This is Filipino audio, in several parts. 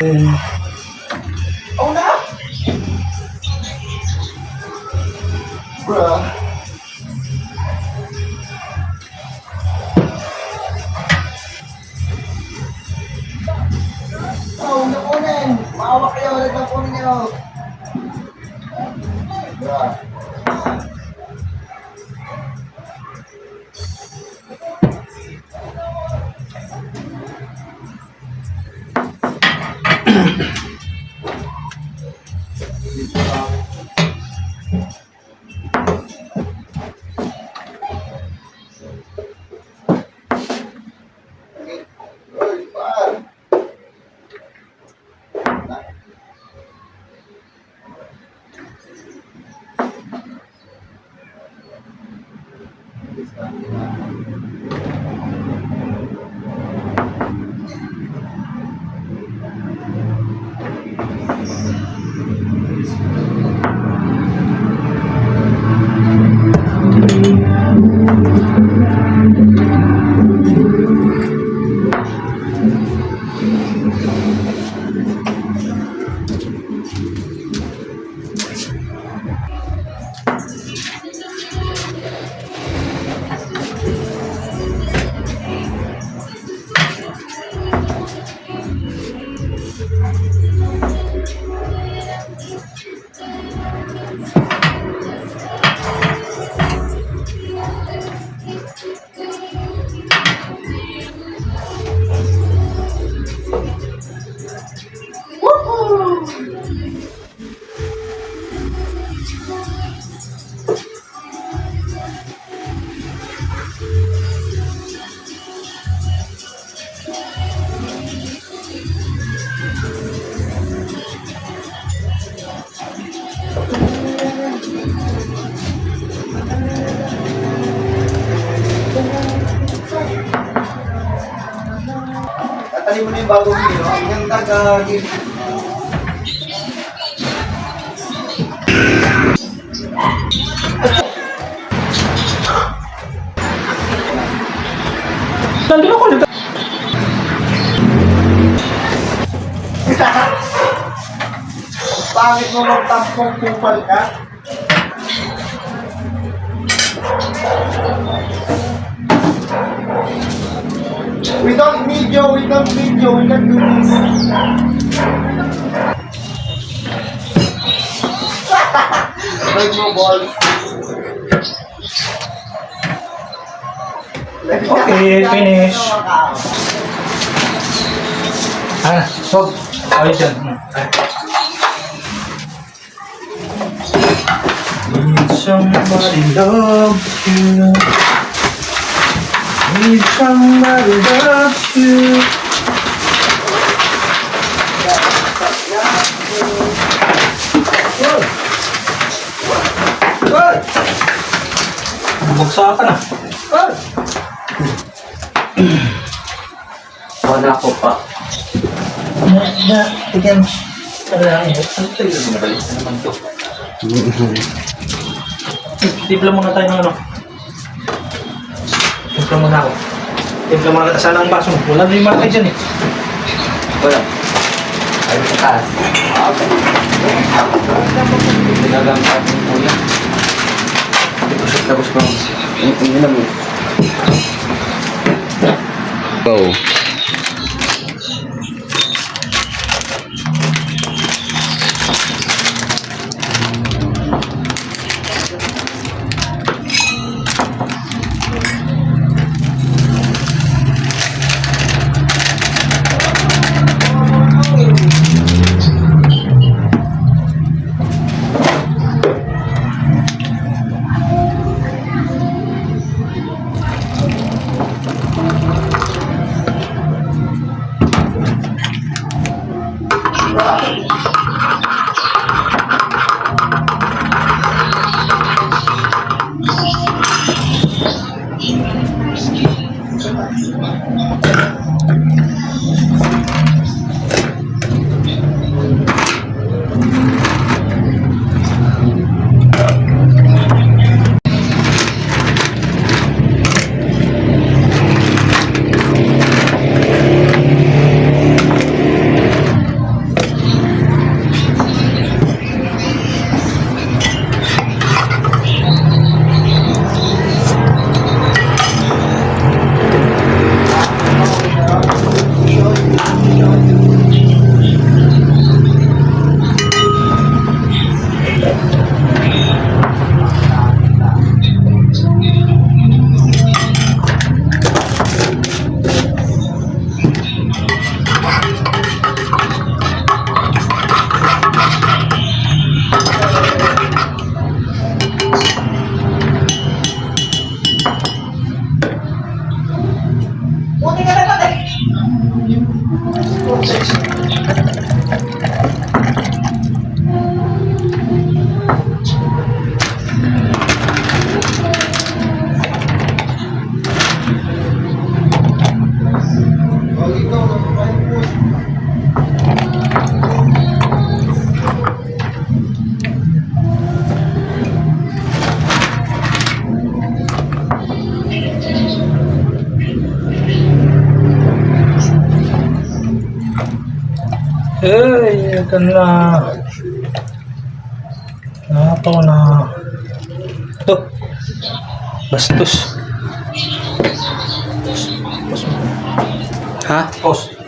Oh na! Bruh. Oh, nakunin! Maawa kayo ulit ng kunin nyo! Bruh. Tatanin mo na yung bagong hero. Ang ganda ka-game. Nandun ako nito. Pangit mo magtampong kupal ka. We don't need you, we can do this. Break mo balls. Okay, finish. So, ayos yan. Need somebody loves you. Need somebody loves you. Bugsakan na. Wala ko pa. Tigyan. Ano tayo na balik na naman to? Timpla muna tayo ng ano. Timpla muna ako. Timpla muna kita sana ang baso. Wala na yung markay dyan eh. Wala. Ayaw sa taas. Pinagamit mo po yan. Tapos pa. Ini lang mo. Go. Eh, ito na. Nato na. Ito. Bastos. Pause mo. Ha? Pause.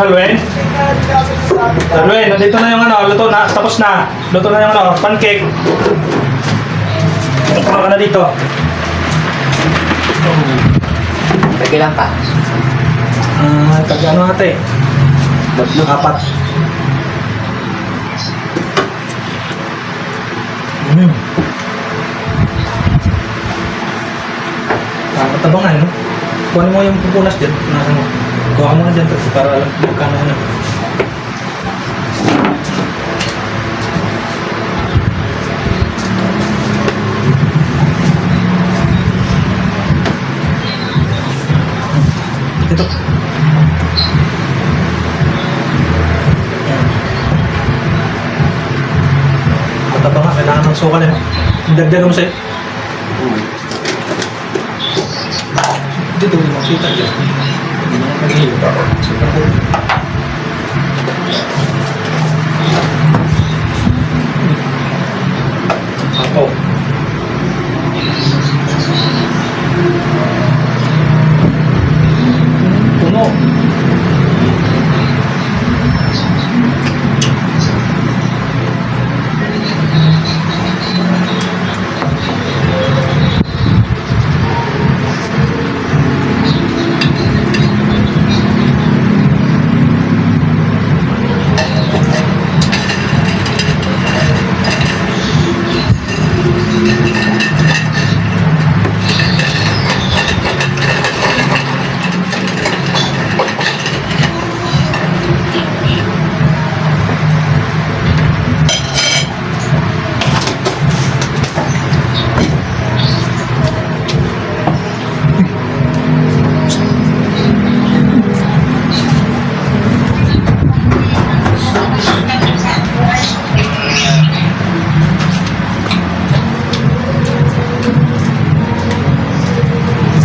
Salwen? Salwen, nandito na yung ano, luto na, tapos na. Luto na yung ano, pancake. Kumain ka na dito. Lagi lang pa. Tag ano ate? Batlo. 4. Matabangan, no? Kuhanin mo yung pupunas dyan. Nasa mo. Kuha mo na dyan para alam kung magkano na. Ito. Matabangan, kailangan ng sukal eh. Dagdagan mo sa'yo. Dito, makita dyan. Hindi naman mag-hilo. Super good. Ako. Puno.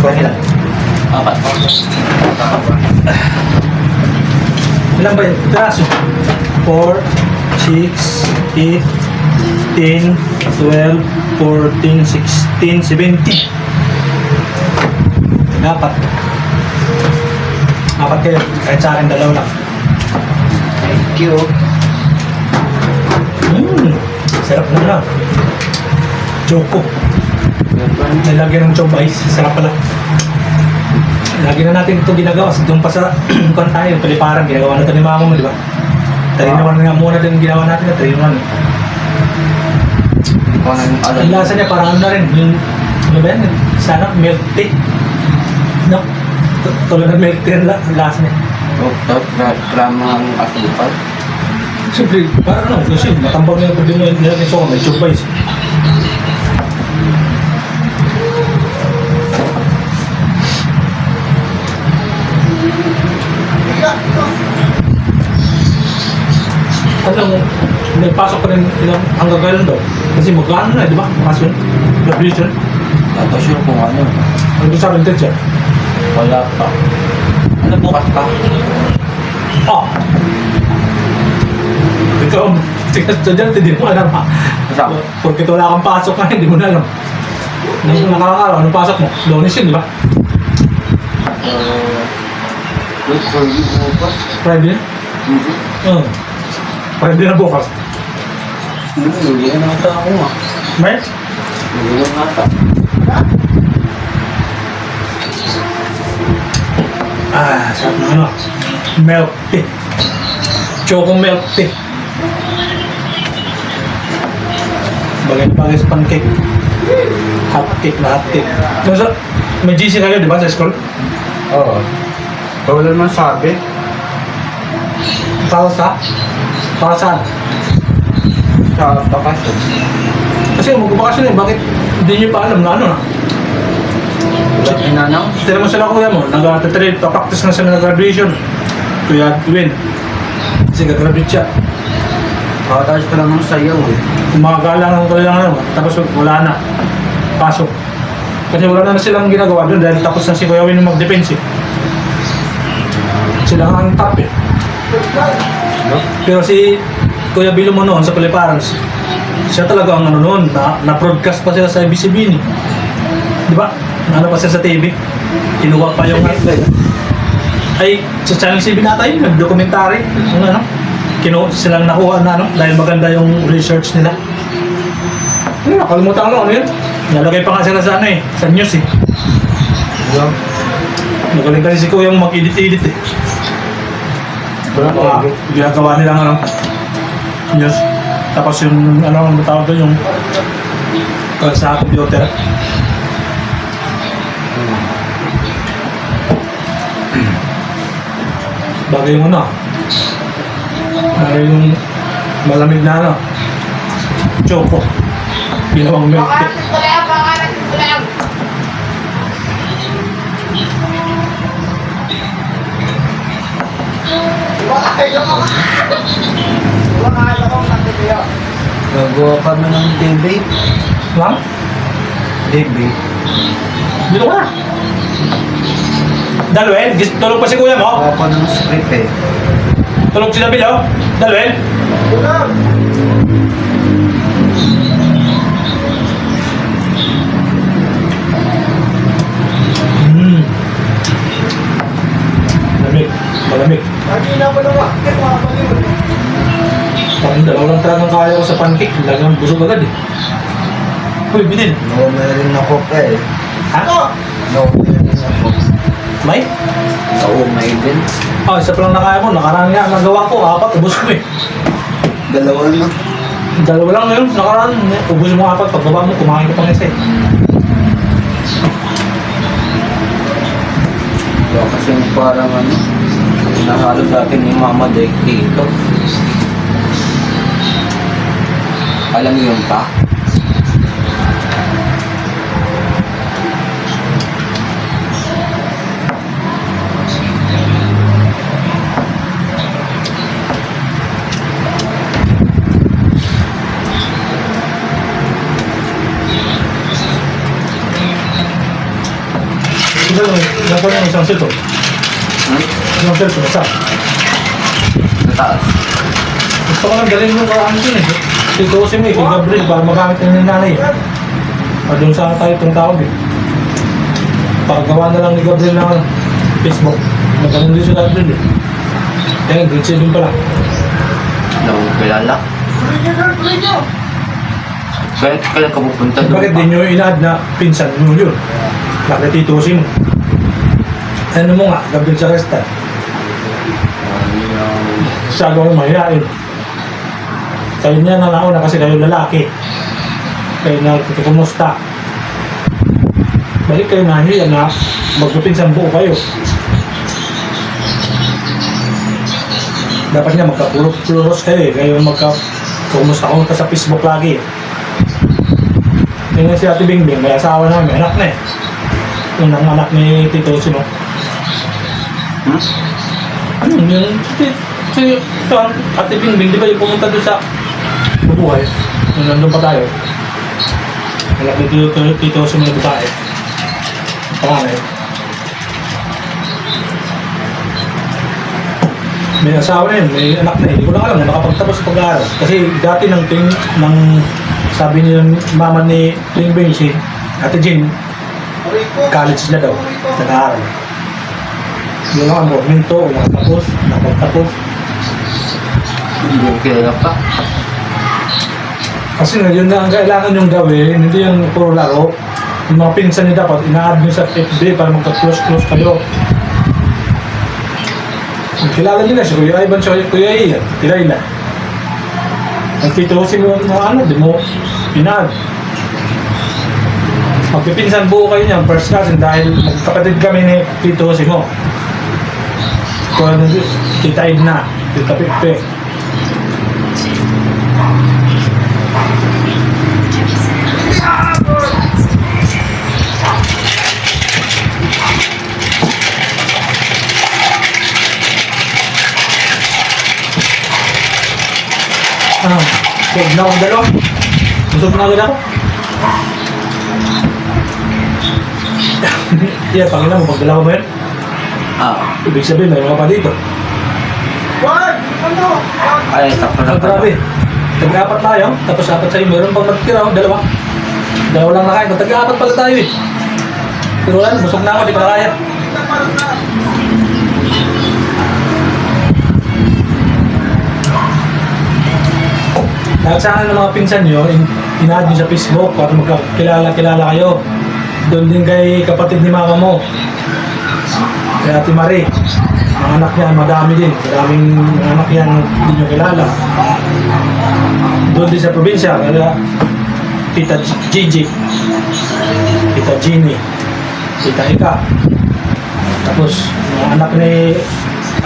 Ilan? 4. Ilan ba yung piraso? 4, 6, 8, 10, 12, 14, 16, 17. Apat. Apat kayo. Kahit sa akin, dalawa lang. Thank you. Sarap na lang. Choco. Nilagyan ng choco ice. Sarap pala. Lagi na natin ito ginagawa. Doon pa sa kung tayo, Paliparan. Ginagawa na ito ni mama mo, di ba? Tarinawan nga muna din ginawa natin na tarinawan. Kung ano yung alam. Ang lasa niya parang ano na rin. Yung, ano ba yan? Sana milk tea. No? Tulad ng milk tea ang lasa niya. Oh, tapos grama ng asukal. Siyempre, parang ano, kasi matambang nila pwede nila ni Soko, may choco ice. Alam mo, nagpasok pa rin ilang hanggang kailan daw. Kasi magkano na, di ba? Bakasyon, graduation. Dato sure kung ano. Ano sa akin, teacher? Wala pa. Ano bukas pa? Oh! Ikaw, estudyante, hindi mo alam ha. Masama. Porque wala kang pasok na, hindi mo na alam. Nung nakakaraw, anong pasok mo? Lunes yun, di ba? Look for you bukas. Friday na? Oo. Friday na bukas. Hindi na nata ako nga. May? Hindi na nata. Sarap na ano. Milk tea. Choco milk tea. Bagay na bagay sa pancake. Hot cake na hot cake. So, may GC kayo, di ba, sa school? Oo. Wala naman sabi. Para sa? Para saan? Sa bakasyon. Kasi magbabakasyon eh, bakit hindi nyo pa alam na ano na? Wala inanaw. Tira mo sila kuya mo, nag-trade, pa-practice na sila ng graduation. Kuya Win. Kasi gagraduate siya. Kakatapos ko lang ng sayaw eh. Kumagalang lang talaga ano, tapos wala na. Pasok. Kasi wala na silang ginagawa doon dahil tapos na si Kuya Win yung mag-defense eh. Sila nga ang top eh. Pero si Kuya Bilo mo noon sa Paliparan, siya talaga ang ano noon, na-broadcast pa sila sa ABCBN eh. Di ba? Ano pa siya sa TV? Kinuha pa yung ay sa Channel 7 nata yun, nag-documentary. Ano? Silang nakuha na ano, dahil maganda yung research nila. Ano, nakalimutan ko ano yun? Nalagay pa nga sila sa ano eh, sa news eh. Magaling kasi si Kuya yung mag-edit-edit eh. Ginagawa nilang ano, news. Tapos yung ano, ang tawag doon yung sa computer. Bagay yung ano, bagay yung malamig na ano, choco. Ginawang milk tea. Gagawa kami ng debate. Lang? Debate. Dito ka na. Dalwen, tulog pa si Kuya mo? Gagawa ko ng script eh. Tulog si David oh? Dalwen? Malamig. Malamig. Parang dalawa lang talagang kaya ko sa pancake. Lagang busog agad eh. Uy, Bidin. No, meron ako ka eh. Ha? No, meron ako. May? Oo, may din. Ah, isa pa lang nakaya ko. Nakaraan nga, nagawa ko. 4, ubos ko eh. Dalawa na. Dalawa lang ngayon, nakaraan. Ubos mo 4, pagbaba mo, kumain ka pang isa eh. Kaya kasi parang ano, nahalo dati ni Mama Dek dito. Alam mo yun pa? Ilan yung isang cellphone? Hmm? Isang cellphone, isa. taas. Gusto ko lang dalhin yung karaan dun eh. Titusin mo eh, kay Gabriel, para magamit na ng nanay eh. Para doon saan tayo itong tawag eh. Paggawa na lang ni Gabriel ng Facebook. Magkaroon din si Gabriel eh. Kaya grade 7 pala. Wala akong kilala. Kaya ka pupunta doon. Bakit din nyo inaad na pinsan mo yun? Nakatitusin mo. Ano mo nga, Gabriel sa resta. Siya gawin mahihain. Kayo niya na nauna kasi kayo lalaki. Kayo na kumusta. Balik kayo nahiya na magpipinsan buo kayo. Dapat nga magka-pluros kayo eh. Kayo kumusta sa Facebook lagi. Tingnan si Ate Bingbing, may asawa namin, may anak na eh. Unang anak ni Tito Sino. Ano yun? Si Ate Bingbing, di ba yung pumunta doon sa bubuhay? Nung nandun pa tayo. Anak ni Tito Sino na babae. Panganay. May asawa na yun, may anak na yun. Hindi ko lang alam na nakapagtapos sa pag-aaral. Kasi dati ng sabi niya mama ni Bingbing, si Ate Jean, college na daw, nag-aaral. Yun lang ang minto, nakapagtapos. Hindi ko kilala pa. Kasi yun na ang kailangan yung gawin, hindi yung puro laro. Yung mga pinsan niyo dapat, ina-add nyo sa FB para magka-close kayo. Kilala nila si Kuya Ivan, si Kuya Ian, Tirayla. Ang titusin mo mga ano, di mo ina-add. Magpipinsan buo kayo niyan, first cousin, dahil magkapatid kami ni Tito Simo. Kung ano, Tita Edna, Tita Pipe. Ano? Huwag na akong dalawa. Busog na agad ako. Yeah, Panginoon mo, pagdala mo yun? Ibig sabihin, may mga pa dito. Ay, tapos na. Grabe. Tag-apat tayo, tapos apat sa'yo. Meron pang magtira, dalawa. Dalawa lang nakain. Tag-apat pala tayo eh. Pero wala, busog na ako, di pa na kaya. Lahat sa akin ng mga pinsan nyo, ina-add nyo sa Facebook para magkakilala-kilala kayo. Doon din kay kapatid ni mama mo. Kay Ate Marie. Mga anak niya, madami din. Maraming mga anak yan hindi nyo kilala. Doon din sa probinsya, kaya Tita Gigi, Tita Jeannie, Tita Ika. Tapos, mga anak ni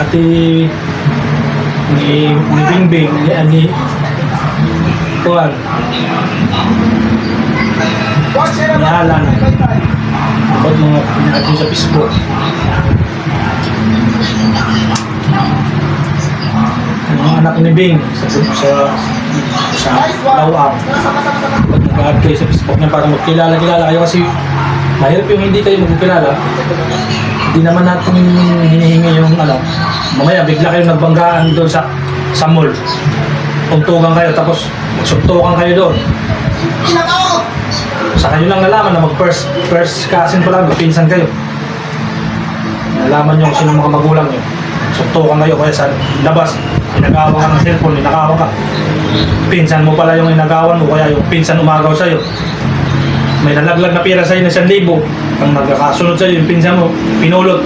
Ate ni Bingbing, ni Tuan, ni Alan. Dapat mga pinatin sa Facebook. Mga anak ni Bing sa Lawang. Pag nag-add kayo sa Facebook niya para magkilala-kilala kayo kasi mahirap yung hindi kayo magkilala. Hindi naman natin hinihingi yung ano. Mamaya bigla kayo nagbanggaan doon sa mall. Untugan kayo tapos magsuktukan kayo doon. Sa kayo lang nalaman na first cousin pala, magpinsan kayo. Nalaman nyo kung sino mga magulang nyo. Suktukan kayo kaya sa labas. Inagawa ka ng cellphone, inagawa ka. Pinsan mo pala yung inagawan mo, kaya yung pinsan umagaw sa'yo. May nalaglag na pira sa'yo na 1,000. Ang nagkakasunod sa'yo, yung pinsan mo, pinulot.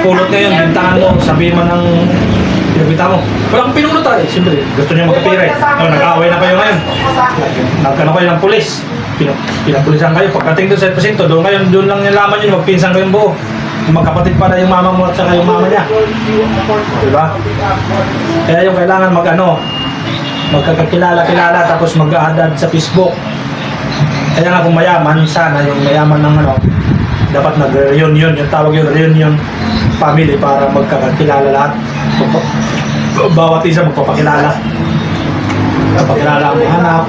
Pulot ngayon, bintangan mo, sabihin mo ng pinabita mo. Wala kang pinulot tayo. Siyempre, gusto niya magkapira eh. Nag-aaway na kayo ngayon. Nagkano kayo ng pulis. Pinapulisan kayo. Pagdating doon sa presinto, doon lang nalaman nyo, magpinsan kayong buo. Magkapatid pala yung mama mo at saka yung mama niya. Diba? Kaya yung kailangan magkakakilala-kilala tapos mag-a-add sa Facebook. Kaya nga kung mayaman, sana yung mayaman ng dapat nag-reunion, yung tawag yung reunion family para magkakakilala lahat. Bawat isa magpapakilala. Papakilala ang mga anak.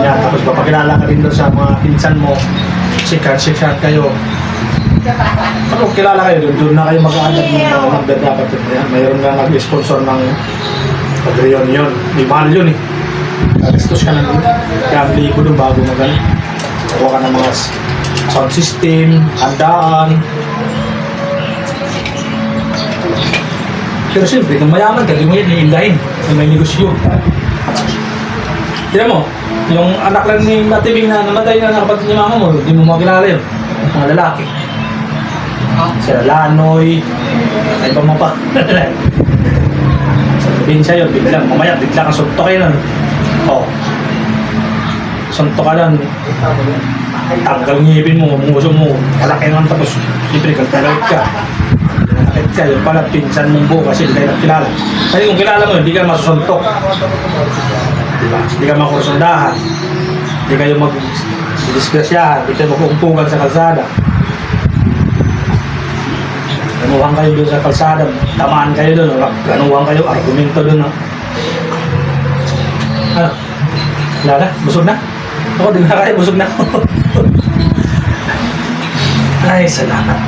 Yan, tapos papakilala ka rin doon sa mga pinsan mo. Sikat kayo. Ano, kilala kayo doon na kayo mag-aadag ng mga magdadapat. Mayroon nga nag-sponsor ng pag-reunion. Di mahal yun eh. Kagastos ka na doon. Kaya ang libo doon bago mag-ano. Kuha ka ng mga sound system, handaan. Pero siyempre, kung mayaman ka, di mo yan iindahin. Kung may negosyo. Tignan mo, yung anak lang ni Matibing na namatay na nakapatid ni mama mo, di mo makilala yun. Mga lalaki. Sila Lanoy, sa iba mo pa. Sabihin sa'yo, biglang, mamaya, biglang kang suntok kayo nun. Oo. Suntok ka lang. Tanggal ngipin mo, muso mo, kalaki naman tapos, siyempre, kagtalawit ka. Nakakit ka, yun pala, pinsan mong buo kasi hindi kayo nakilala. Kasi kung kilala mo, hindi ka masusuntok. Diba? Hindi ka makusundahan. Hindi kayo mag-disgrasyahan. Hindi kayo mag-uumpugan sa kalsada. Ganuhan kayo doon sa kalsada. Tamaan kayo doon. Ganuhan kayo. Argumento doon. Ano? Wala na? Busog na? Ako, di na kaya. Busog na ako. Ay, salamat.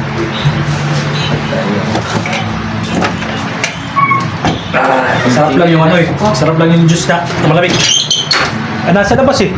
Sarap lang yung ano eh. Sarap lang yung juice na malamig. Nasa labas eh.